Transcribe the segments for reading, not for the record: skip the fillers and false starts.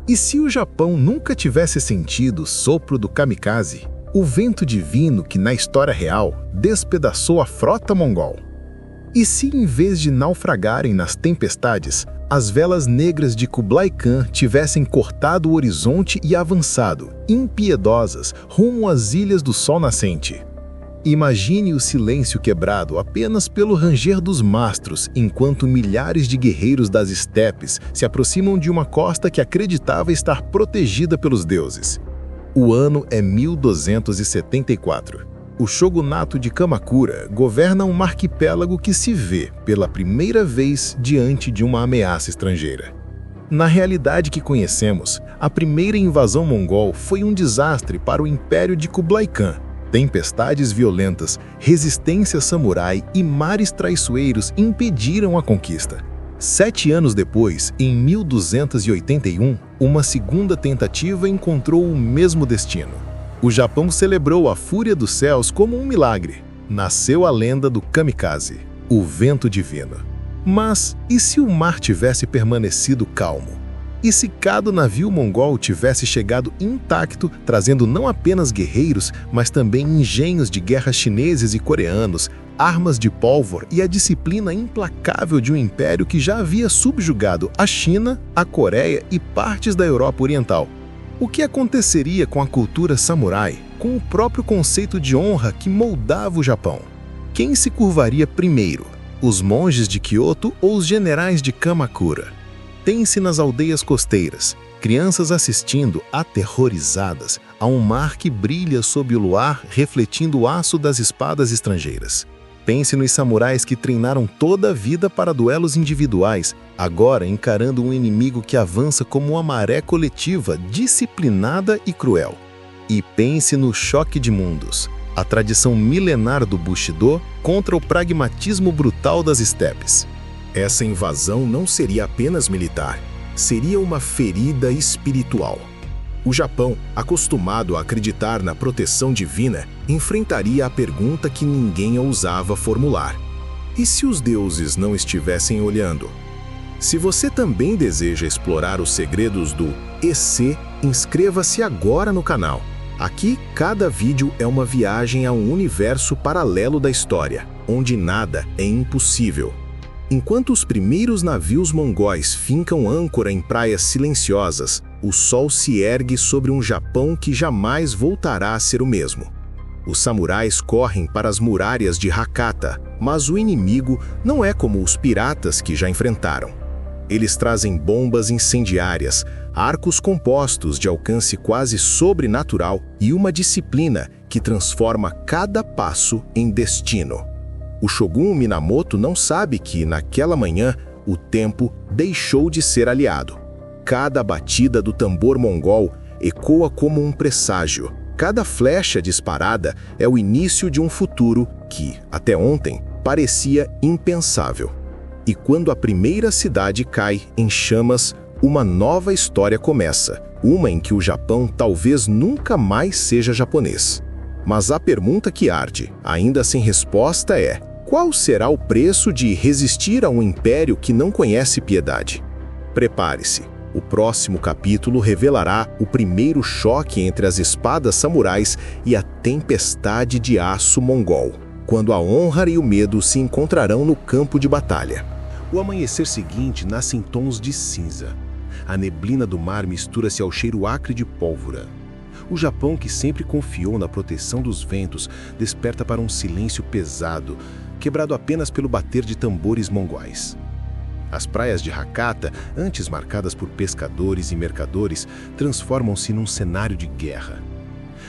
E se o Japão nunca tivesse sentido o sopro do kamikaze, o vento divino que na história real despedaçou a frota mongol? E se em vez de naufragarem nas tempestades, as velas negras de Kublai Khan tivessem cortado o horizonte e avançado, impiedosas, rumo às Ilhas do Sol Nascente? Imagine o silêncio quebrado apenas pelo ranger dos mastros, enquanto milhares de guerreiros das estepes se aproximam de uma costa que acreditava estar protegida pelos deuses. O ano é 1274. O shogunato de Kamakura governa um arquipélago que se vê, pela primeira vez, diante de uma ameaça estrangeira. Na realidade que conhecemos, a primeira invasão mongol foi um desastre para o Império de Kublai Khan. Tempestades violentas, resistência samurai e mares traiçoeiros impediram a conquista. 7 anos depois, em 1281, uma segunda tentativa encontrou o mesmo destino. O Japão celebrou a fúria dos céus como um milagre. Nasceu a lenda do kamikaze, o vento divino. Mas e se o mar tivesse permanecido calmo? E se cada navio mongol tivesse chegado intacto, trazendo não apenas guerreiros, mas também engenhos de guerra chineses e coreanos, armas de pólvora e a disciplina implacável de um império que já havia subjugado a China, a Coreia e partes da Europa Oriental? O que aconteceria com a cultura samurai, com o próprio conceito de honra que moldava o Japão? Quem se curvaria primeiro, os monges de Kyoto ou os generais de Kamakura? Pense nas aldeias costeiras, crianças assistindo, aterrorizadas, a um mar que brilha sob o luar, refletindo o aço das espadas estrangeiras. Pense nos samurais que treinaram toda a vida para duelos individuais, agora encarando um inimigo que avança como uma maré coletiva, disciplinada e cruel. E pense no choque de mundos, a tradição milenar do Bushido contra o pragmatismo brutal das estepes. Essa invasão não seria apenas militar, seria uma ferida espiritual. O Japão, acostumado a acreditar na proteção divina, enfrentaria a pergunta que ninguém ousava formular: e se os deuses não estivessem olhando? Se você também deseja explorar os segredos do EC, inscreva-se agora no canal. Aqui, cada vídeo é uma viagem a um universo paralelo da história, onde nada é impossível. Enquanto os primeiros navios mongóis fincam âncora em praias silenciosas, o sol se ergue sobre um Japão que jamais voltará a ser o mesmo. Os samurais correm para as muralhas de Hakata, mas o inimigo não é como os piratas que já enfrentaram. Eles trazem bombas incendiárias, arcos compostos de alcance quase sobrenatural e uma disciplina que transforma cada passo em destino. O Shogun Minamoto não sabe que, naquela manhã, o tempo deixou de ser aliado. Cada batida do tambor mongol ecoa como um presságio. Cada flecha disparada é o início de um futuro que, até ontem, parecia impensável. E quando a primeira cidade cai em chamas, uma nova história começa, uma em que o Japão talvez nunca mais seja japonês. Mas a pergunta que arde, ainda sem resposta, é: qual será o preço de resistir a um império que não conhece piedade? Prepare-se. O próximo capítulo revelará o primeiro choque entre as espadas samurais e a tempestade de aço mongol, quando a honra e o medo se encontrarão no campo de batalha. O amanhecer seguinte nasce em tons de cinza. A neblina do mar mistura-se ao cheiro acre de pólvora. O Japão, que sempre confiou na proteção dos ventos, desperta para um silêncio pesado, quebrado apenas pelo bater de tambores mongóis. As praias de Hakata, antes marcadas por pescadores e mercadores, transformam-se num cenário de guerra.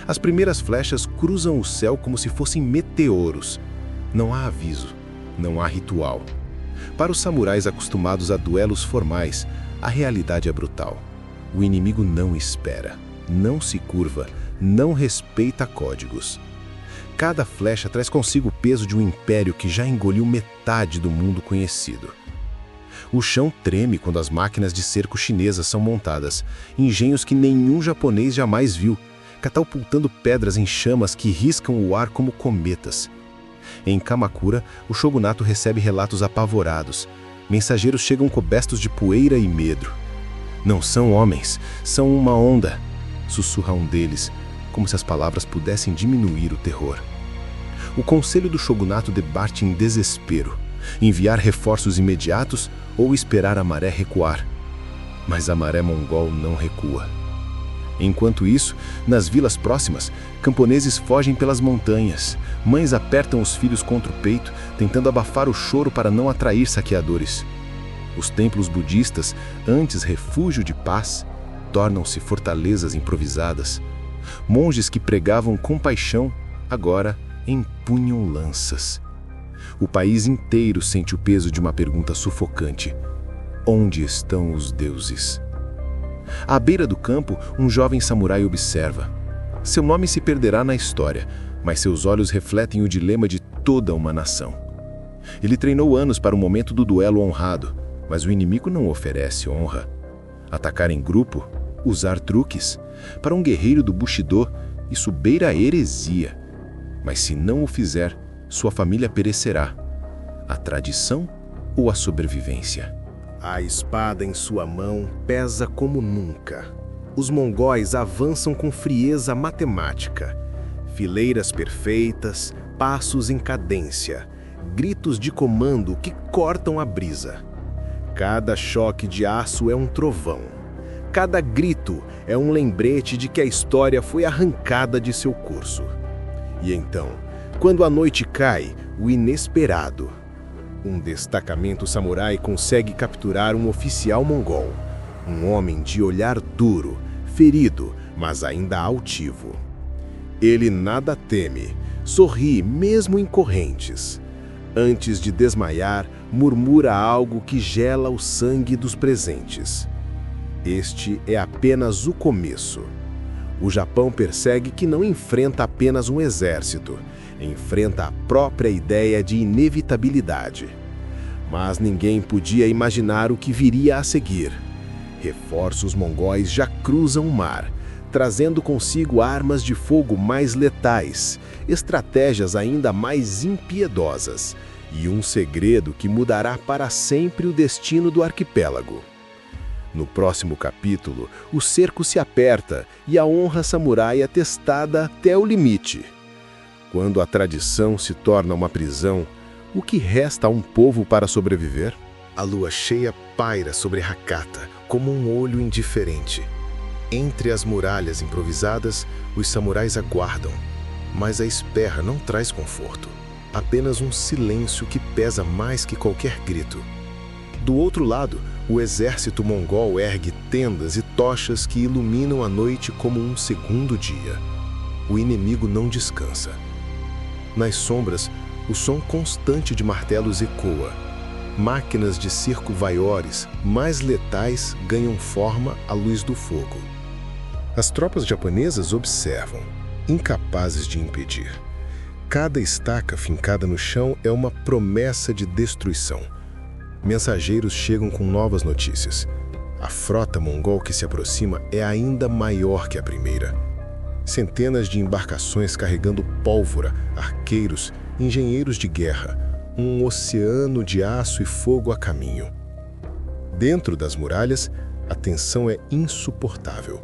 As primeiras flechas cruzam o céu como se fossem meteoros. Não há aviso, não há ritual. Para os samurais acostumados a duelos formais, a realidade é brutal. O inimigo não espera, não se curva, não respeita códigos. Cada flecha traz consigo o peso de um império que já engoliu metade do mundo conhecido. O chão treme quando as máquinas de cerco chinesas são montadas, engenhos que nenhum japonês jamais viu, catapultando pedras em chamas que riscam o ar como cometas. Em Kamakura, o shogunato recebe relatos apavorados. Mensageiros chegam cobertos de poeira e medo. Não são homens, são uma onda, sussurra um deles, como se as palavras pudessem diminuir o terror. O conselho do shogunato debate em desespero, enviar reforços imediatos ou esperar a maré recuar. Mas a maré mongol não recua. Enquanto isso, nas vilas próximas, camponeses fogem pelas montanhas, mães apertam os filhos contra o peito, tentando abafar o choro para não atrair saqueadores. Os templos budistas, antes refúgio de paz, tornam-se fortalezas improvisadas. Monges que pregavam compaixão, agora empunham lanças. O país inteiro sente o peso de uma pergunta sufocante: onde estão os deuses? À beira do campo, um jovem samurai observa. Seu nome se perderá na história, mas seus olhos refletem o dilema de toda uma nação. Ele treinou anos para o momento do duelo honrado, mas o inimigo não oferece honra. Atacar em grupo, usar truques, para um guerreiro do Bushido, isso beira a heresia. Mas se não o fizer, sua família perecerá. A tradição ou a sobrevivência? A espada em sua mão pesa como nunca. Os mongóis avançam com frieza matemática. Fileiras perfeitas, passos em cadência, gritos de comando que cortam a brisa. Cada choque de aço é um trovão. Cada grito é um lembrete de que a história foi arrancada de seu curso. E então, quando a noite cai, o inesperado. Um destacamento samurai consegue capturar um oficial mongol. Um homem de olhar duro, ferido, mas ainda altivo. Ele nada teme, sorri mesmo em correntes. Antes de desmaiar, murmura algo que gela o sangue dos presentes. Este é apenas o começo. O Japão persegue que não enfrenta apenas um exército, enfrenta a própria ideia de inevitabilidade. Mas ninguém podia imaginar o que viria a seguir. Reforços mongóis já cruzam o mar, trazendo consigo armas de fogo mais letais, estratégias ainda mais impiedosas e um segredo que mudará para sempre o destino do arquipélago. No próximo capítulo, o cerco se aperta e a honra samurai é testada até o limite. Quando a tradição se torna uma prisão, o que resta a um povo para sobreviver? A lua cheia paira sobre Hakata como um olho indiferente. Entre as muralhas improvisadas, os samurais aguardam, mas a espera não traz conforto. Apenas um silêncio que pesa mais que qualquer grito. Do outro lado, o exército mongol ergue tendas e tochas que iluminam a noite como um segundo dia. O inimigo não descansa. Nas sombras, o som constante de martelos ecoa. Máquinas de circo vaiores, mais letais, ganham forma à luz do fogo. As tropas japonesas observam, incapazes de impedir. Cada estaca fincada no chão é uma promessa de destruição. Mensageiros chegam com novas notícias. A frota mongol que se aproxima é ainda maior que a primeira. Centenas de embarcações carregando pólvora, arqueiros, engenheiros de guerra, um oceano de aço e fogo a caminho. Dentro das muralhas, a tensão é insuportável.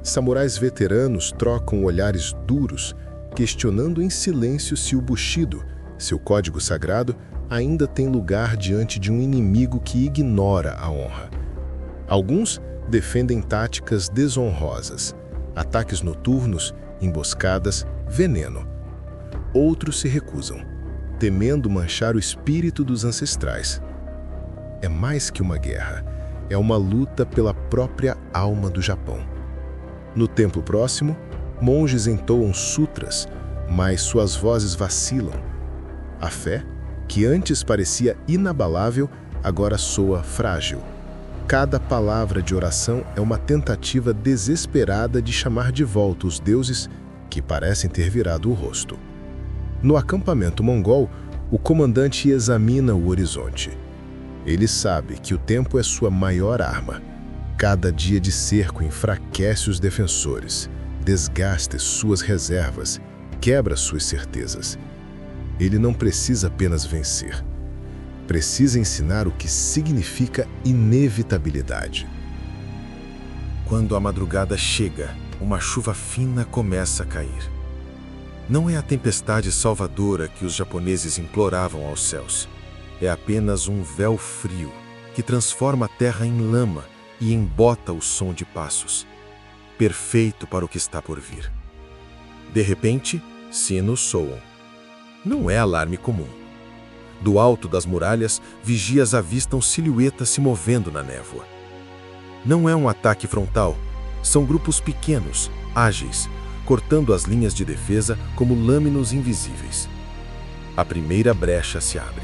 Samurais veteranos trocam olhares duros, questionando em silêncio se o Bushido, seu código sagrado, ainda tem lugar diante de um inimigo que ignora a honra. Alguns defendem táticas desonrosas, ataques noturnos, emboscadas, veneno. Outros se recusam, temendo manchar o espírito dos ancestrais. É mais que uma guerra, é uma luta pela própria alma do Japão. No templo próximo, monges entoam sutras, mas suas vozes vacilam. A fé, que antes parecia inabalável, agora soa frágil. Cada palavra de oração é uma tentativa desesperada de chamar de volta os deuses que parecem ter virado o rosto. No acampamento mongol, o comandante examina o horizonte. Ele sabe que o tempo é sua maior arma. Cada dia de cerco enfraquece os defensores, desgasta suas reservas, quebra suas certezas. Ele não precisa apenas vencer. Precisa ensinar o que significa inevitabilidade. Quando a madrugada chega, uma chuva fina começa a cair. Não é a tempestade salvadora que os japoneses imploravam aos céus. É apenas um véu frio que transforma a terra em lama e embota o som de passos, perfeito para o que está por vir. De repente, sinos soam. Não é alarme comum. Do alto das muralhas, vigias avistam silhuetas se movendo na névoa. Não é um ataque frontal, são grupos pequenos, ágeis, cortando as linhas de defesa como lâminas invisíveis. A primeira brecha se abre.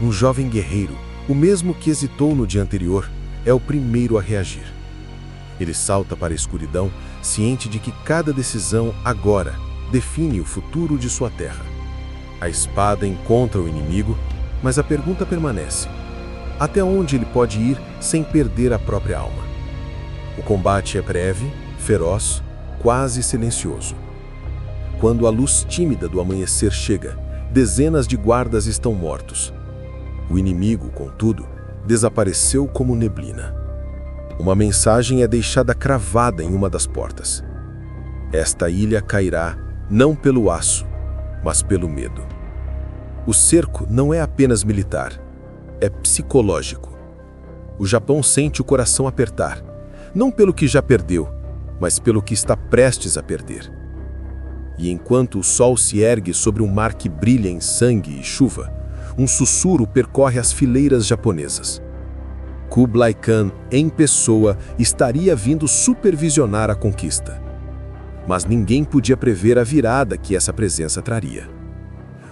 Um jovem guerreiro, o mesmo que hesitou no dia anterior, é o primeiro a reagir. Ele salta para a escuridão, ciente de que cada decisão agora define o futuro de sua terra. A espada encontra o inimigo, mas a pergunta permanece: até onde ele pode ir sem perder a própria alma? O combate é breve, feroz, quase silencioso. Quando a luz tímida do amanhecer chega, dezenas de guardas estão mortos. O inimigo, contudo, desapareceu como neblina. Uma mensagem é deixada cravada em uma das portas: esta ilha cairá não pelo aço, mas pelo medo. O cerco não é apenas militar, é psicológico. O Japão sente o coração apertar, não pelo que já perdeu, mas pelo que está prestes a perder. E enquanto o sol se ergue sobre um mar que brilha em sangue e chuva, um sussurro percorre as fileiras japonesas. Kublai Khan, em pessoa, estaria vindo supervisionar a conquista. Mas ninguém podia prever a virada que essa presença traria.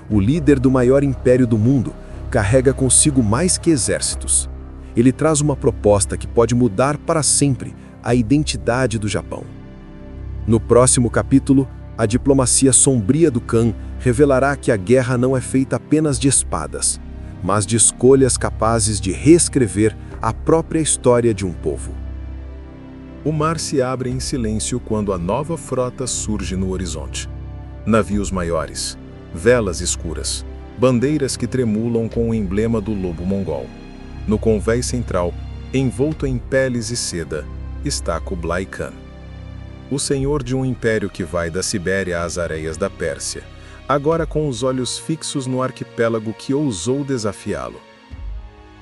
O líder do maior império do mundo carrega consigo mais que exércitos. Ele traz uma proposta que pode mudar para sempre a identidade do Japão. No próximo capítulo, a diplomacia sombria do Khan revelará que a guerra não é feita apenas de espadas, mas de escolhas capazes de reescrever a própria história de um povo. O mar se abre em silêncio quando a nova frota surge no horizonte. Navios maiores, velas escuras, bandeiras que tremulam com o emblema do lobo mongol. No convés central, envolto em peles e seda, está Kublai Khan. O senhor de um império que vai da Sibéria às areias da Pérsia, agora com os olhos fixos no arquipélago que ousou desafiá-lo.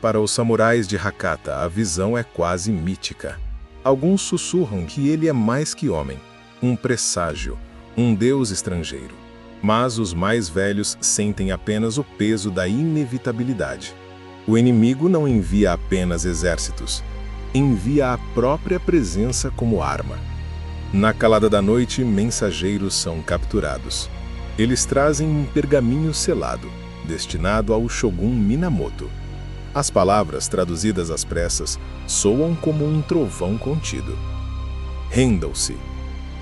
Para os samurais de Hakata, a visão é quase mítica. Alguns sussurram que ele é mais que homem, um presságio, um deus estrangeiro. Mas os mais velhos sentem apenas o peso da inevitabilidade. O inimigo não envia apenas exércitos, envia a própria presença como arma. Na calada da noite, mensageiros são capturados. Eles trazem um pergaminho selado, destinado ao Shogun Minamoto. As palavras, traduzidas às pressas, soam como um trovão contido. Rendam-se.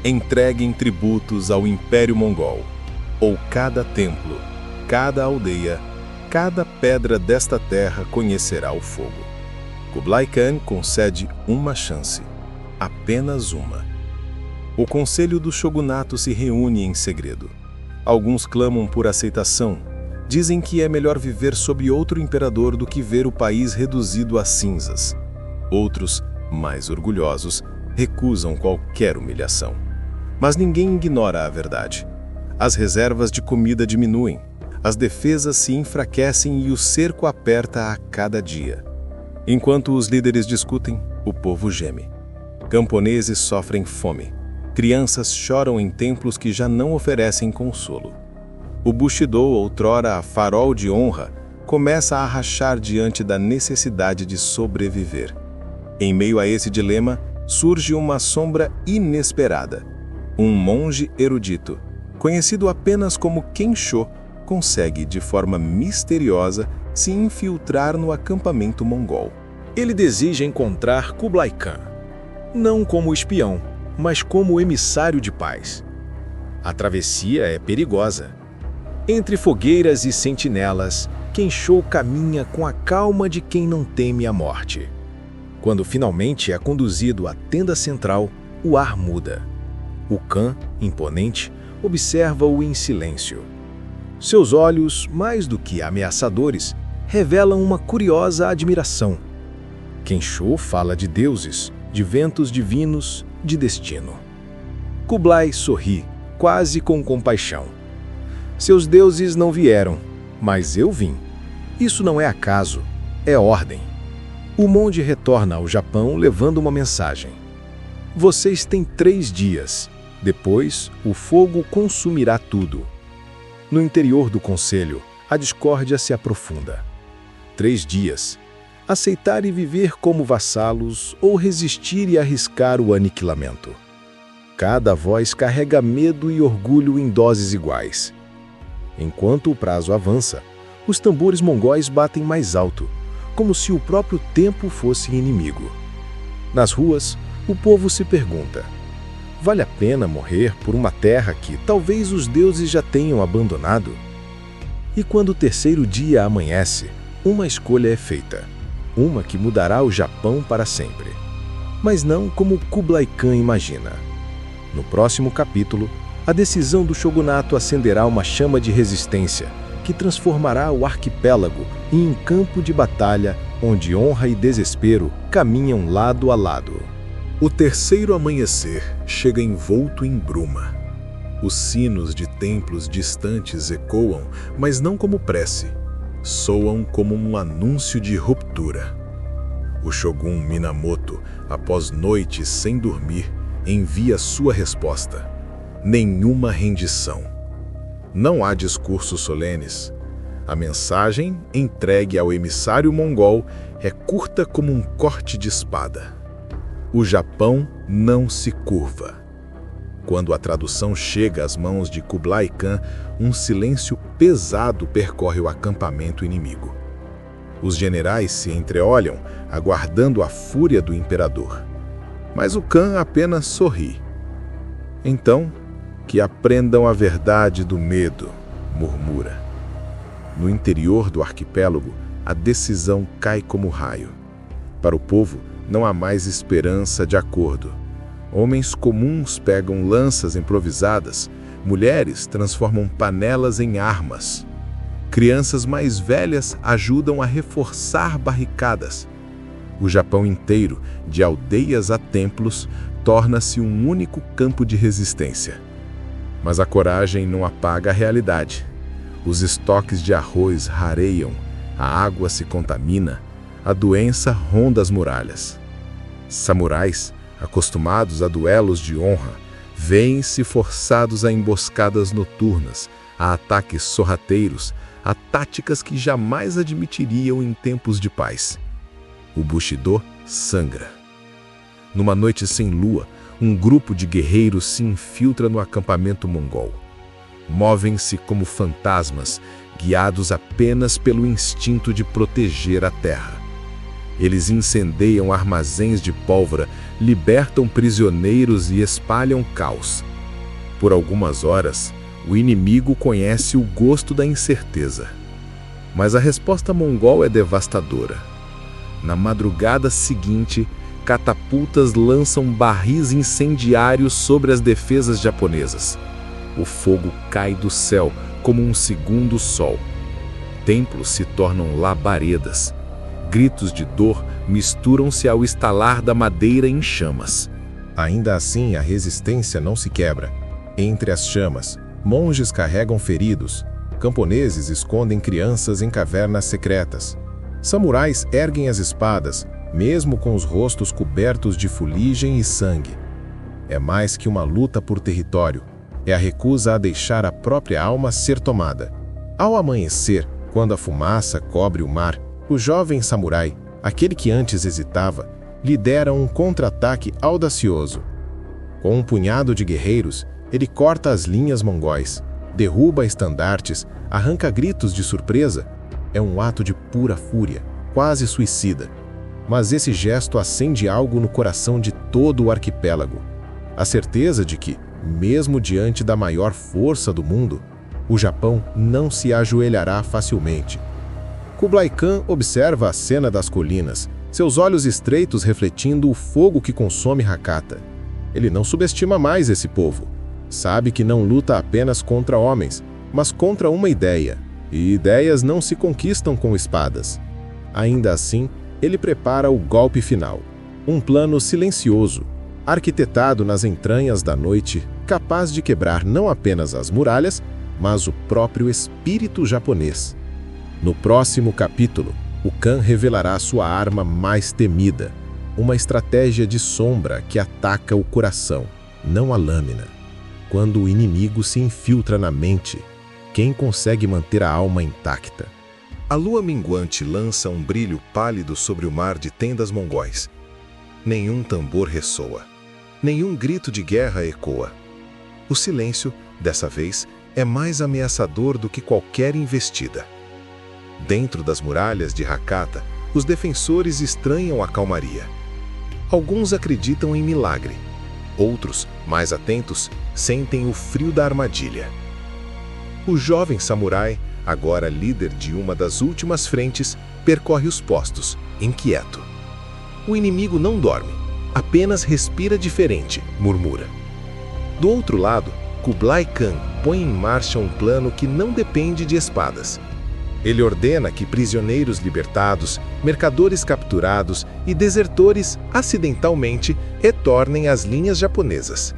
Entreguem tributos ao Império Mongol, ou cada templo, cada aldeia, cada pedra desta terra conhecerá o fogo. Kublai Khan concede uma chance, apenas uma. O conselho do shogunato se reúne em segredo. Alguns clamam por aceitação, dizem que é melhor viver sob outro imperador do que ver o país reduzido a cinzas. Outros, mais orgulhosos, recusam qualquer humilhação. Mas ninguém ignora a verdade. As reservas de comida diminuem, as defesas se enfraquecem e o cerco aperta a cada dia. Enquanto os líderes discutem, o povo geme. Camponeses sofrem fome. Crianças choram em templos que já não oferecem consolo. O Bushido, outrora a farol de honra, começa a rachar diante da necessidade de sobreviver. Em meio a esse dilema, surge uma sombra inesperada. Um monge erudito, conhecido apenas como Kensho, consegue, de forma misteriosa, se infiltrar no acampamento mongol. Ele deseja encontrar Kublai Khan, não como espião, mas como emissário de paz. A travessia é perigosa. Entre fogueiras e sentinelas, Kensho caminha com a calma de quem não teme a morte. Quando finalmente é conduzido à tenda central, o ar muda. O Khan, imponente, observa-o em silêncio. Seus olhos, mais do que ameaçadores, revelam uma curiosa admiração. Kensho fala de deuses, de ventos divinos, de destino. Kublai sorri, quase com compaixão. Seus deuses não vieram, mas eu vim. Isso não é acaso, é ordem. O monge retorna ao Japão levando uma mensagem. Vocês têm 3 dias. Depois, o fogo consumirá tudo. No interior do conselho, a discórdia se aprofunda. 3 dias. Aceitar e viver como vassalos ou resistir e arriscar o aniquilamento. Cada voz carrega medo e orgulho em doses iguais. Enquanto o prazo avança, os tambores mongóis batem mais alto, como se o próprio tempo fosse inimigo. Nas ruas, o povo se pergunta: vale a pena morrer por uma terra que talvez os deuses já tenham abandonado? E quando o 3º dia amanhece, uma escolha é feita. Uma que mudará o Japão para sempre. Mas não como Kublai Khan imagina. No próximo capítulo, a decisão do shogunato acenderá uma chama de resistência que transformará o arquipélago em um campo de batalha onde honra e desespero caminham lado a lado. O 3º amanhecer chega envolto em bruma. Os sinos de templos distantes ecoam, mas não como prece. Soam como um anúncio de ruptura. O Shogun Minamoto, após noites sem dormir, envia sua resposta. Nenhuma rendição. Não há discursos solenes. A mensagem, entregue ao emissário mongol, é curta como um corte de espada. O Japão não se curva. Quando a tradução chega às mãos de Kublai Khan, um silêncio pesado percorre o acampamento inimigo. Os generais se entreolham, aguardando a fúria do imperador. Mas o Khan apenas sorri. Então, que aprendam a verdade do medo, murmura. No interior do arquipélago, a decisão cai como raio. Para o povo, não há mais esperança de acordo. Homens comuns pegam lanças improvisadas, mulheres transformam panelas em armas. Crianças mais velhas ajudam a reforçar barricadas. O Japão inteiro, de aldeias a templos, torna-se um único campo de resistência. Mas a coragem não apaga a realidade. Os estoques de arroz rareiam, a água se contamina, a doença ronda as muralhas. Samurais, acostumados a duelos de honra, veem-se forçados a emboscadas noturnas, a ataques sorrateiros, a táticas que jamais admitiriam em tempos de paz. O Bushido sangra. Numa noite sem lua, um grupo de guerreiros se infiltra no acampamento mongol. Movem-se como fantasmas, guiados apenas pelo instinto de proteger a terra. Eles incendeiam armazéns de pólvora, libertam prisioneiros e espalham caos. Por algumas horas, o inimigo conhece o gosto da incerteza. Mas a resposta mongol é devastadora. Na madrugada seguinte, catapultas lançam barris incendiários sobre as defesas japonesas. O fogo cai do céu como um segundo sol. Templos se tornam labaredas. Gritos de dor misturam-se ao estalar da madeira em chamas. Ainda assim, a resistência não se quebra. Entre as chamas, monges carregam feridos, camponeses escondem crianças em cavernas secretas. Samurais erguem as espadas, mesmo com os rostos cobertos de fuligem e sangue. É mais que uma luta por território, é a recusa a deixar a própria alma ser tomada. Ao amanhecer, quando a fumaça cobre o mar, o jovem samurai, aquele que antes hesitava, lidera um contra-ataque audacioso. Com um punhado de guerreiros, ele corta as linhas mongóis, derruba estandartes, arranca gritos de surpresa. É um ato de pura fúria, quase suicida. Mas esse gesto acende algo no coração de todo o arquipélago. A certeza de que, mesmo diante da maior força do mundo, o Japão não se ajoelhará facilmente. Kublai Khan observa a cena das colinas, seus olhos estreitos refletindo o fogo que consome Hakata. Ele não subestima mais esse povo. Sabe que não luta apenas contra homens, mas contra uma ideia. E ideias não se conquistam com espadas. Ainda assim, ele prepara o golpe final. Um plano silencioso, arquitetado nas entranhas da noite, capaz de quebrar não apenas as muralhas, mas o próprio espírito japonês. No próximo capítulo, o Khan revelará sua arma mais temida, uma estratégia de sombra que ataca o coração, não a lâmina. Quando o inimigo se infiltra na mente, quem consegue manter a alma intacta? A lua minguante lança um brilho pálido sobre o mar de tendas mongóis. Nenhum tambor ressoa, nenhum grito de guerra ecoa. O silêncio, dessa vez, é mais ameaçador do que qualquer investida. Dentro das muralhas de Hakata, os defensores estranham a calmaria. Alguns acreditam em milagre. Outros, mais atentos, sentem o frio da armadilha. O jovem samurai, agora líder de uma das últimas frentes, percorre os postos, inquieto. O inimigo não dorme, apenas respira diferente, murmura. Do outro lado, Kublai Khan põe em marcha um plano que não depende de espadas. Ele ordena que prisioneiros libertados, mercadores capturados e desertores, acidentalmente, retornem às linhas japonesas.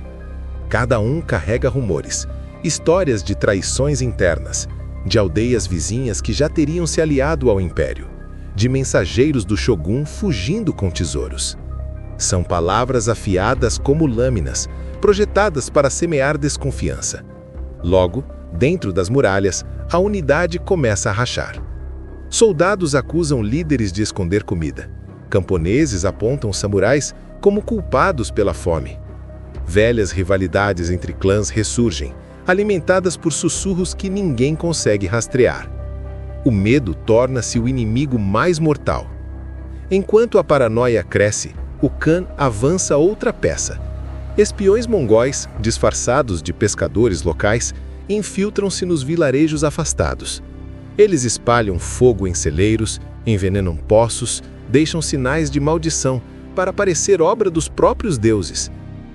Cada um carrega rumores, histórias de traições internas, de aldeias vizinhas que já teriam se aliado ao império, de mensageiros do shogun fugindo com tesouros. São palavras afiadas como lâminas, projetadas para semear desconfiança. Logo, dentro das muralhas, a unidade começa a rachar. Soldados acusam líderes de esconder comida. Camponeses apontam samurais como culpados pela fome. Velhas rivalidades entre clãs ressurgem, alimentadas por sussurros que ninguém consegue rastrear. O medo torna-se o inimigo mais mortal. Enquanto a paranoia cresce, o Khan avança outra peça. Espiões mongóis, disfarçados de pescadores locais, infiltram-se nos vilarejos afastados. Eles espalham fogo em celeiros, envenenam poços, deixam sinais de maldição para parecer obra dos próprios deuses.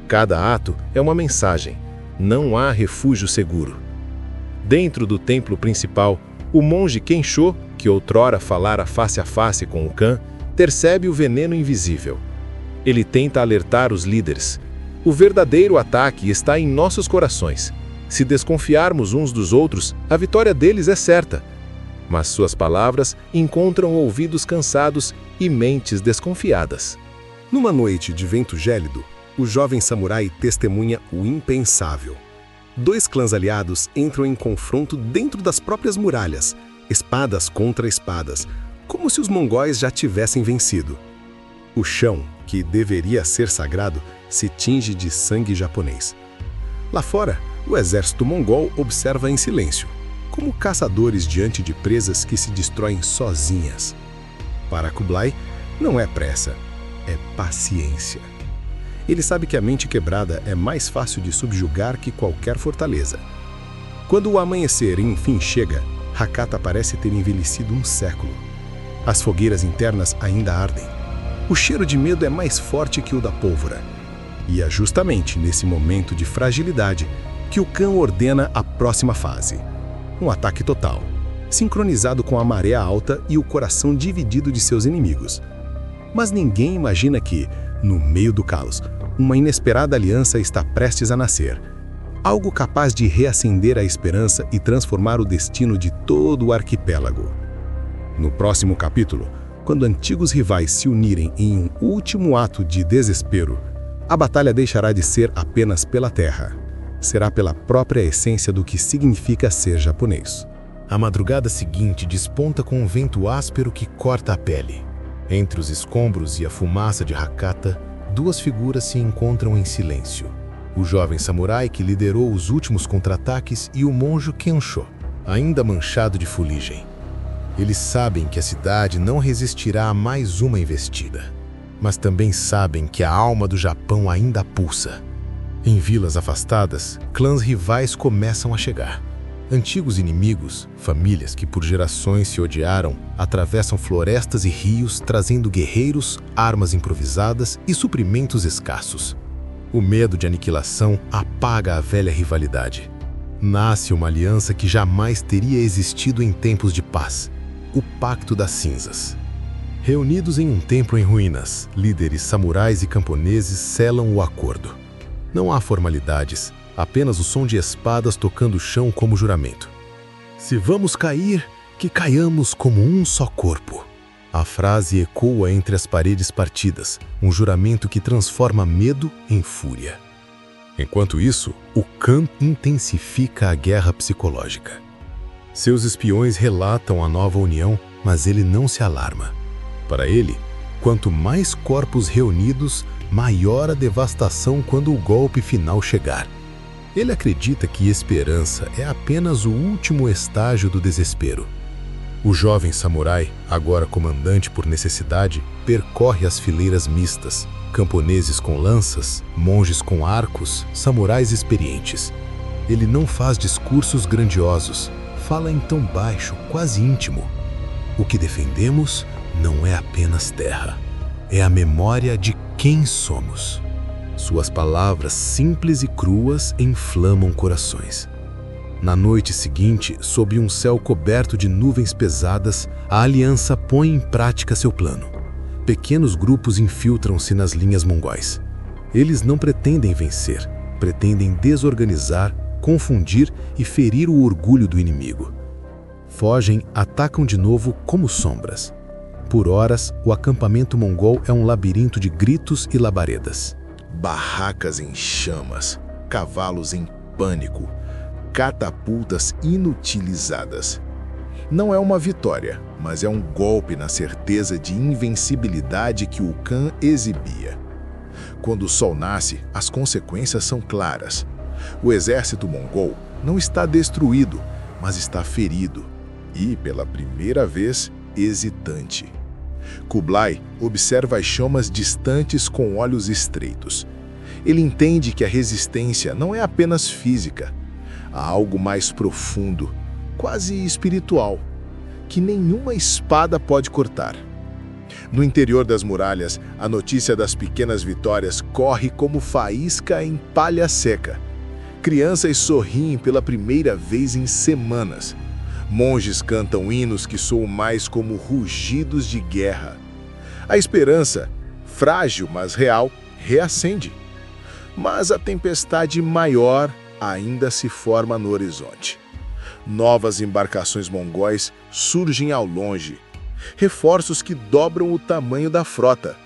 Cada ato é uma mensagem. Não há refúgio seguro. Dentro do templo principal, o monge Kensho, que outrora falara face a face com o Khan, percebe o veneno invisível. Ele tenta alertar os líderes. O verdadeiro ataque está em nossos corações. Se desconfiarmos uns dos outros, a vitória deles é certa. Mas suas palavras encontram ouvidos cansados e mentes desconfiadas. Numa noite de vento gélido, o jovem samurai testemunha o impensável. 2 clãs aliados entram em confronto dentro das próprias muralhas, espadas contra espadas, como se os mongóis já tivessem vencido. O chão, que deveria ser sagrado, se tinge de sangue japonês. Lá fora, o exército mongol observa em silêncio, como caçadores diante de presas que se destroem sozinhas. Para Kublai, não é pressa, é paciência. Ele sabe que a mente quebrada é mais fácil de subjugar que qualquer fortaleza. Quando o amanhecer enfim chega, Hakata parece ter envelhecido um século. As fogueiras internas ainda ardem. O cheiro de medo é mais forte que o da pólvora. E é justamente nesse momento de fragilidade que o Khan ordena a próxima fase. Um ataque total, sincronizado com a maré alta e o coração dividido de seus inimigos. Mas ninguém imagina que, no meio do caos, uma inesperada aliança está prestes a nascer. Algo capaz de reacender a esperança e transformar o destino de todo o arquipélago. No próximo capítulo, quando antigos rivais se unirem em um último ato de desespero, a batalha deixará de ser apenas pela terra. Será pela própria essência do que significa ser japonês. A madrugada seguinte desponta com um vento áspero que corta a pele. Entre os escombros e a fumaça de Hakata, 2 figuras se encontram em silêncio. O jovem samurai que liderou os últimos contra-ataques e o monge Kensho, ainda manchado de fuligem. Eles sabem que a cidade não resistirá a mais uma investida, mas também sabem que a alma do Japão ainda pulsa. Em vilas afastadas, clãs rivais começam a chegar. Antigos inimigos, famílias que por gerações se odiaram, atravessam florestas e rios trazendo guerreiros, armas improvisadas e suprimentos escassos. O medo de aniquilação apaga a velha rivalidade. Nasce uma aliança que jamais teria existido em tempos de paz, o Pacto das Cinzas. Reunidos em um templo em ruínas, líderes samurais e camponeses selam o acordo. Não há formalidades, apenas o som de espadas tocando o chão como juramento. Se vamos cair, que caiamos como um só corpo. A frase ecoa entre as paredes partidas, um juramento que transforma medo em fúria. Enquanto isso, o Khan intensifica a guerra psicológica. Seus espiões relatam a nova união, mas ele não se alarma. Para ele, quanto mais corpos reunidos, maior a devastação quando o golpe final chegar. Ele acredita que esperança é apenas o último estágio do desespero. O jovem samurai, agora comandante por necessidade, percorre as fileiras mistas, camponeses com lanças, monges com arcos, samurais experientes. Ele não faz discursos grandiosos, fala em tom baixo, quase íntimo. O que defendemos não é apenas terra, é a memória de quem somos. Suas palavras simples e cruas inflamam corações. Na noite seguinte, sob um céu coberto de nuvens pesadas, a aliança põe em prática seu plano. Pequenos grupos infiltram-se nas linhas mongóis. Eles não pretendem vencer, pretendem desorganizar, confundir e ferir o orgulho do inimigo. Fogem, atacam de novo como sombras. Por horas, o acampamento mongol é um labirinto de gritos e labaredas. Barracas em chamas, cavalos em pânico, catapultas inutilizadas. Não é uma vitória, mas é um golpe na certeza de invencibilidade que o Khan exibia. Quando o sol nasce, as consequências são claras. O exército mongol não está destruído, mas está ferido e, pela primeira vez, hesitante. Kublai observa as chamas distantes com olhos estreitos. Ele entende que a resistência não é apenas física. Há algo mais profundo, quase espiritual, que nenhuma espada pode cortar. No interior das muralhas, a notícia das pequenas vitórias corre como faísca em palha seca. Crianças sorriem pela primeira vez em semanas. Monges cantam hinos que soam mais como rugidos de guerra. A esperança, frágil mas real, reacende. Mas a tempestade maior ainda se forma no horizonte. Novas embarcações mongóis surgem ao longe, reforços que dobram o tamanho da frota.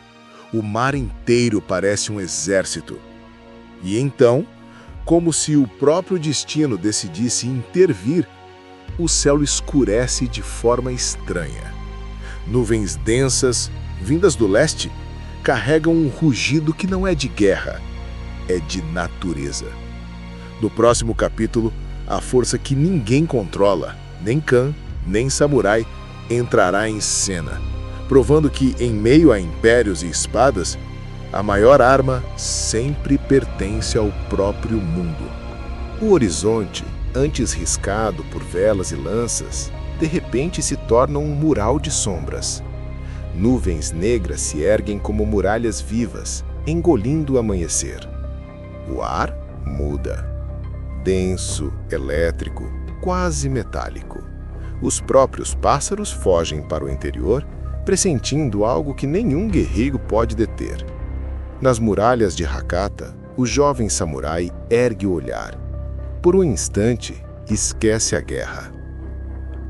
O mar inteiro parece um exército. E então, como se o próprio destino decidisse intervir, o céu escurece de forma estranha. Nuvens densas, vindas do leste, carregam um rugido que não é de guerra, é de natureza. No próximo capítulo, a força que ninguém controla, nem Khan, nem samurai, entrará em cena, provando que, em meio a impérios e espadas, a maior arma sempre pertence ao próprio mundo. O horizonte, antes riscado por velas e lanças, de repente se torna um mural de sombras. Nuvens negras se erguem como muralhas vivas, engolindo o amanhecer. O ar muda. Denso, elétrico, quase metálico. Os próprios pássaros fogem para o interior, pressentindo algo que nenhum guerreiro pode deter. Nas muralhas de Hakata, o jovem samurai ergue o olhar. Por um instante, esquece a guerra.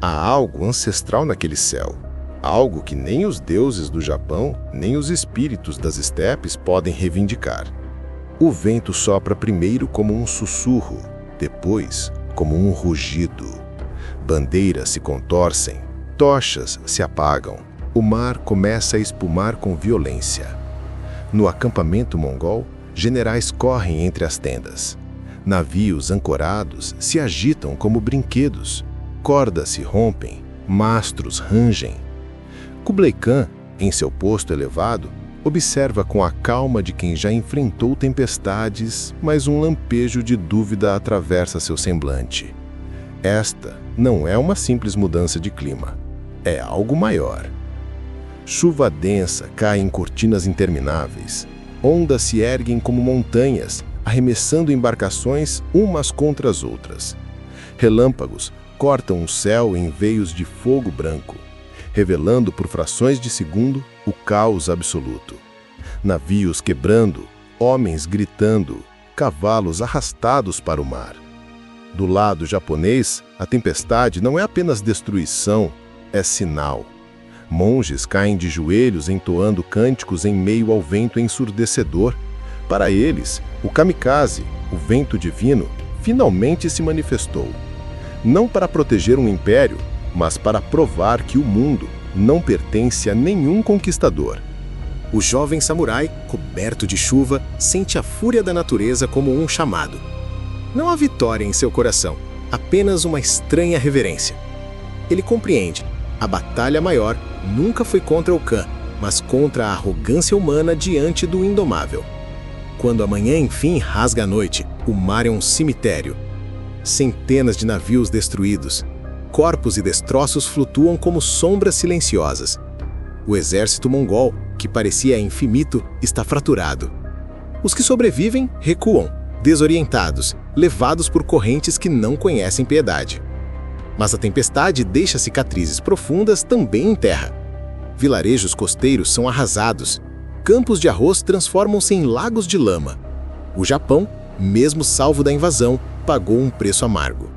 Há algo ancestral naquele céu, algo que nem os deuses do Japão, nem os espíritos das estepes podem reivindicar. O vento sopra primeiro como um sussurro, depois como um rugido. Bandeiras se contorcem, tochas se apagam, o mar começa a espumar com violência. No acampamento mongol, generais correm entre as tendas. Navios ancorados se agitam como brinquedos, cordas se rompem, mastros rangem. Kublai Khan, em seu posto elevado, observa com a calma de quem já enfrentou tempestades, mas um lampejo de dúvida atravessa seu semblante. Esta não é uma simples mudança de clima, é algo maior. Chuva densa cai em cortinas intermináveis, ondas se erguem como montanhas, arremessando embarcações umas contra as outras. Relâmpagos cortam o céu em veios de fogo branco. revelando por frações de segundo o caos absoluto. Navios quebrando, homens gritando, cavalos arrastados para o mar. Do lado japonês, a tempestade não é apenas destruição, é sinal. Monges caem de joelhos entoando cânticos em meio ao vento ensurdecedor. Para eles, o kamikaze, o vento divino, finalmente se manifestou. Não para proteger um império, mas para provar que o mundo não pertence a nenhum conquistador. O jovem samurai, coberto de chuva, sente a fúria da natureza como um chamado. Não há vitória em seu coração, apenas uma estranha reverência. Ele compreende, a batalha maior nunca foi contra o Khan, mas contra a arrogância humana diante do indomável. Quando a manhã enfim rasga a noite, o mar é um cemitério. Centenas de navios destruídos, corpos e destroços flutuam como sombras silenciosas. O exército mongol, que parecia infinito, está fraturado. Os que sobrevivem recuam, desorientados, levados por correntes que não conhecem piedade. Mas a tempestade deixa cicatrizes profundas também em terra. Vilarejos costeiros são arrasados. Campos de arroz transformam-se em lagos de lama. O Japão, mesmo salvo da invasão, pagou um preço amargo.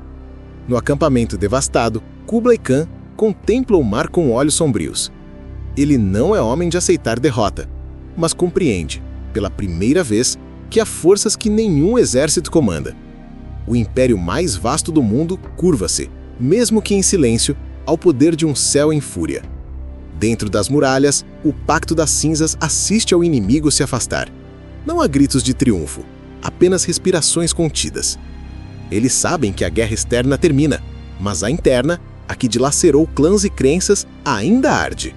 No acampamento devastado, Kublai Khan contempla o mar com olhos sombrios. Ele não é homem de aceitar derrota, mas compreende, pela primeira vez, que há forças que nenhum exército comanda. O império mais vasto do mundo curva-se, mesmo que em silêncio, ao poder de um céu em fúria. Dentro das muralhas, o Pacto das Cinzas assiste ao inimigo se afastar. Não há gritos de triunfo, apenas respirações contidas. Eles sabem que a guerra externa termina, mas a interna, a que dilacerou clãs e crenças, ainda arde.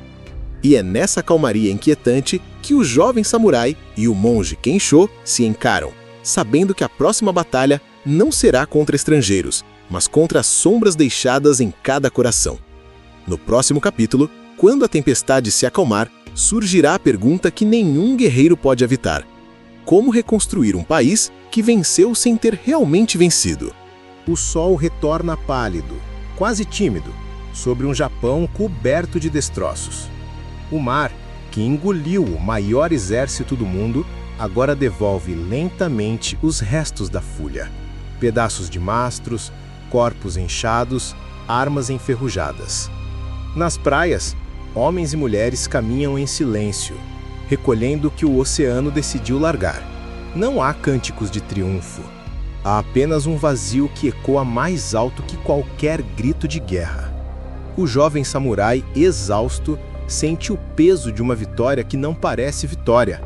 E é nessa calmaria inquietante que o jovem samurai e o monge Kensho se encaram, sabendo que a próxima batalha não será contra estrangeiros, mas contra as sombras deixadas em cada coração. No próximo capítulo, quando a tempestade se acalmar, surgirá a pergunta que nenhum guerreiro pode evitar: como reconstruir um país que venceu sem ter realmente vencido? O sol retorna pálido, quase tímido, sobre um Japão coberto de destroços. O mar, que engoliu o maior exército do mundo, agora devolve lentamente os restos da fúria. Pedaços de mastros, corpos inchados, armas enferrujadas. Nas praias, homens e mulheres caminham em silêncio, recolhendo o que o oceano decidiu largar. Não há cânticos de triunfo. Há apenas um vazio que ecoa mais alto que qualquer grito de guerra. O jovem samurai, exausto, sente o peso de uma vitória que não parece vitória.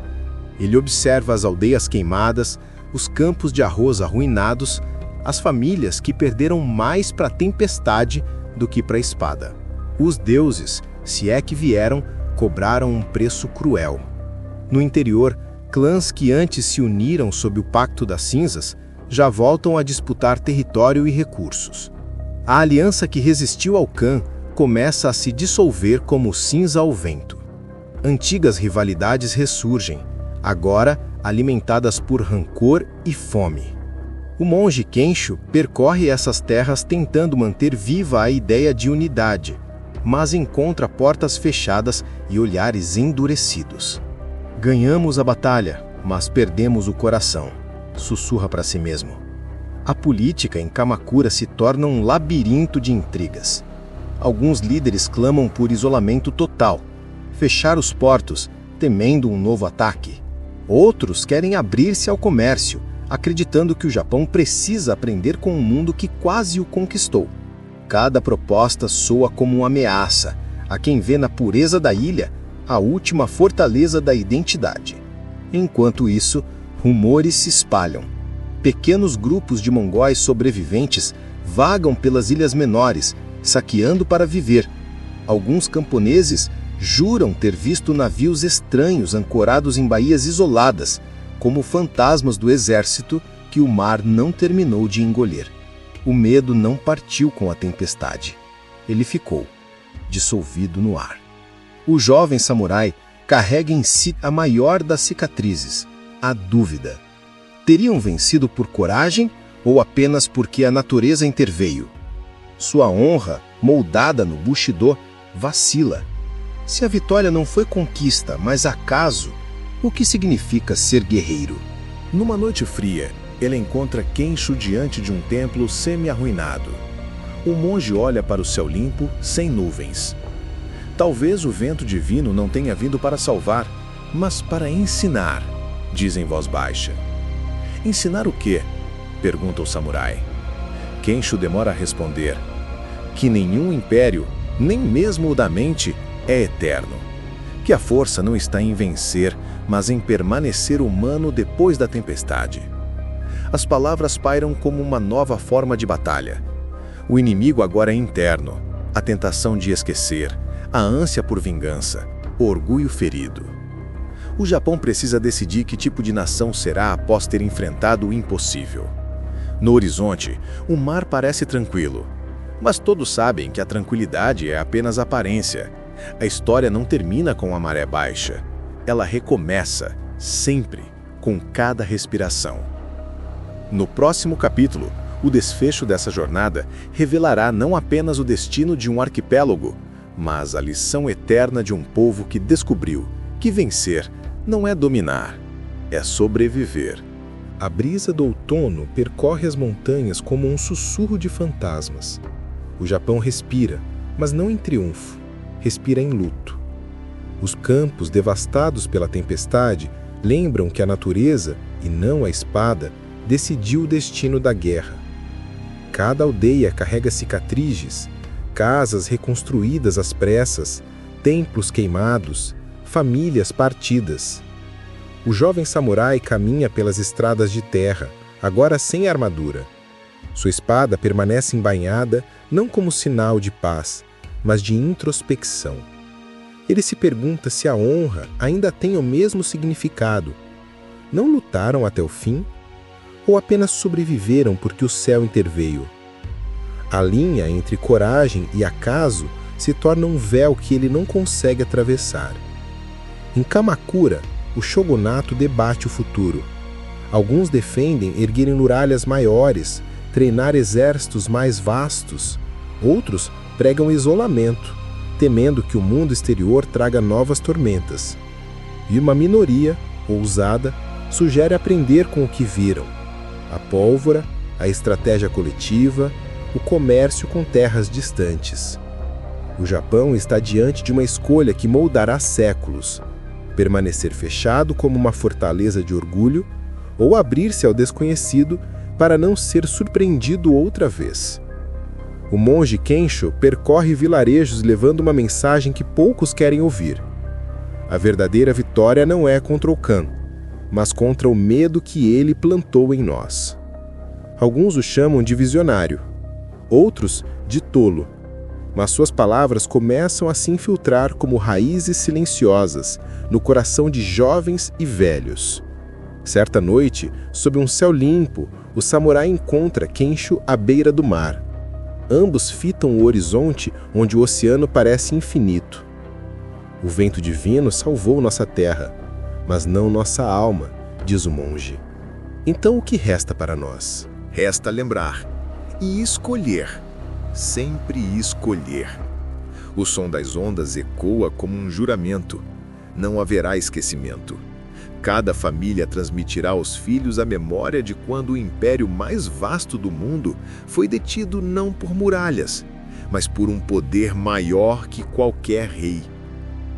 Ele observa as aldeias queimadas, os campos de arroz arruinados, as famílias que perderam mais para a tempestade do que para a espada. Os deuses, se é que vieram, cobraram um preço cruel. No interior, clãs que antes se uniram sob o Pacto das Cinzas já voltam a disputar território e recursos. A aliança que resistiu ao Khan começa a se dissolver como cinza ao vento. Antigas rivalidades ressurgem, agora alimentadas por rancor e fome. O monge Kensho percorre essas terras tentando manter viva a ideia de unidade, mas encontra portas fechadas e olhares endurecidos. Ganhamos a batalha, mas perdemos o coração, sussurra para si mesmo. A política em Kamakura se torna um labirinto de intrigas. Alguns líderes clamam por isolamento total, fechar os portos, temendo um novo ataque. Outros querem abrir-se ao comércio, acreditando que o Japão precisa aprender com um mundo que quase o conquistou. Cada proposta soa como uma ameaça a quem vê na pureza da ilha a última fortaleza da identidade. Enquanto isso, rumores se espalham. Pequenos grupos de mongóis sobreviventes vagam pelas ilhas menores, saqueando para viver. Alguns camponeses juram ter visto navios estranhos ancorados em baías isoladas, como fantasmas do exército que o mar não terminou de engolir. O medo não partiu com a tempestade. Ele ficou, dissolvido no ar. O jovem samurai carrega em si a maior das cicatrizes, a dúvida. Teriam vencido por coragem ou apenas porque a natureza interveio? Sua honra, moldada no Bushido, vacila. Se a vitória não foi conquista, mas acaso, o que significa ser guerreiro? Numa noite fria, ele encontra Kensho diante de um templo semi-arruinado. O monge olha para o céu limpo, sem nuvens. Talvez o vento divino não tenha vindo para salvar, mas para ensinar, diz em voz baixa. Ensinar o quê? Pergunta o samurai. Kensho demora a responder. Que nenhum império, nem mesmo o da mente, é eterno. Que a força não está em vencer, mas em permanecer humano depois da tempestade. As palavras pairam como uma nova forma de batalha. O inimigo agora é interno, a tentação de esquecer, a ânsia por vingança, o orgulho ferido. O Japão precisa decidir que tipo de nação será após ter enfrentado o impossível. No horizonte, o mar parece tranquilo, mas todos sabem que a tranquilidade é apenas aparência. A história não termina com a maré baixa. Ela recomeça, sempre, com cada respiração. No próximo capítulo, o desfecho dessa jornada revelará não apenas o destino de um arquipélago, mas a lição eterna de um povo que descobriu que vencer não é dominar, é sobreviver. A brisa do outono percorre as montanhas como um sussurro de fantasmas. O Japão respira, mas não em triunfo, respira em luto. Os campos devastados pela tempestade lembram que a natureza, e não a espada, decidiu o destino da guerra. Cada aldeia carrega cicatrizes, casas reconstruídas às pressas, templos queimados, famílias partidas. O jovem samurai caminha pelas estradas de terra, agora sem armadura. Sua espada permanece embainhada não como sinal de paz, mas de introspecção. Ele se pergunta se a honra ainda tem o mesmo significado. Não lutaram até o fim? Ou apenas sobreviveram porque o céu interveio? A linha entre coragem e acaso se torna um véu que ele não consegue atravessar. Em Kamakura, o shogunato debate o futuro. Alguns defendem erguerem muralhas maiores, treinar exércitos mais vastos. Outros pregam isolamento, temendo que o mundo exterior traga novas tormentas. E uma minoria, ousada, sugere aprender com o que viram: a pólvora, a estratégia coletiva, o comércio com terras distantes. O Japão está diante de uma escolha que moldará séculos: permanecer fechado como uma fortaleza de orgulho ou abrir-se ao desconhecido para não ser surpreendido outra vez. O monge Kensho percorre vilarejos levando uma mensagem que poucos querem ouvir. A verdadeira vitória não é contra o Khan, mas contra o medo que ele plantou em nós. Alguns o chamam de visionário, outros de tolo, mas suas palavras começam a se infiltrar como raízes silenciosas no coração de jovens e velhos. Certa noite, sob um céu limpo, o samurai encontra Kensho à beira do mar. Ambos fitam o horizonte onde o oceano parece infinito. O vento divino salvou nossa terra, mas não nossa alma, diz o monge. Então o que resta para nós? Resta lembrar e escolher, sempre escolher. O som das ondas ecoa como um juramento. Não haverá esquecimento. Cada família transmitirá aos filhos a memória de quando o império mais vasto do mundo foi detido não por muralhas, mas por um poder maior que qualquer rei.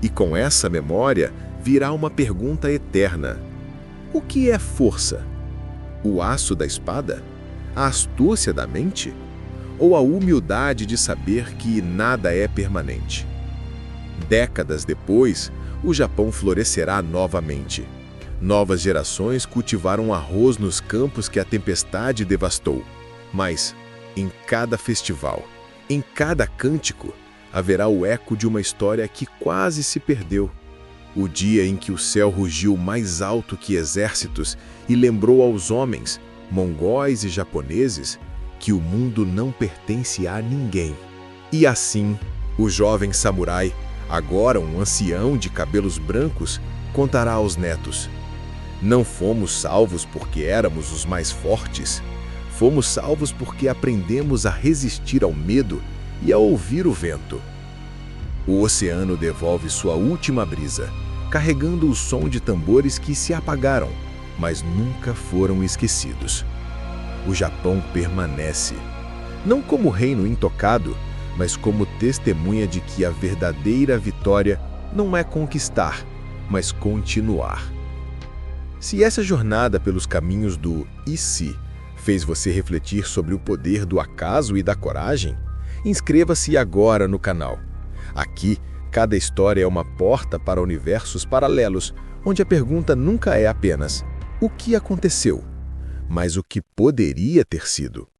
E com essa memória virá uma pergunta eterna: o que é força? O aço da espada? A astúcia da mente? Ou a humildade de saber que nada é permanente? Décadas depois, o Japão florescerá novamente. Novas gerações cultivaram arroz nos campos que a tempestade devastou. Mas, em cada festival, em cada cântico, haverá o eco de uma história que quase se perdeu. O dia em que o céu rugiu mais alto que exércitos e lembrou aos homens, mongóis e japoneses, que o mundo não pertence a ninguém. E assim, o jovem samurai, agora um ancião de cabelos brancos, contará aos netos: não fomos salvos porque éramos os mais fortes. Fomos salvos porque aprendemos a resistir ao medo e a ouvir o vento. O oceano devolve sua última brisa, carregando o som de tambores que se apagaram, mas nunca foram esquecidos. O Japão permanece, não como reino intocado, mas como testemunha de que a verdadeira vitória não é conquistar, mas continuar. Se essa jornada pelos caminhos do "e se" fez você refletir sobre o poder do acaso e da coragem, inscreva-se agora no canal. Aqui, cada história é uma porta para universos paralelos, onde a pergunta nunca é apenas o que aconteceu, mas o que poderia ter sido.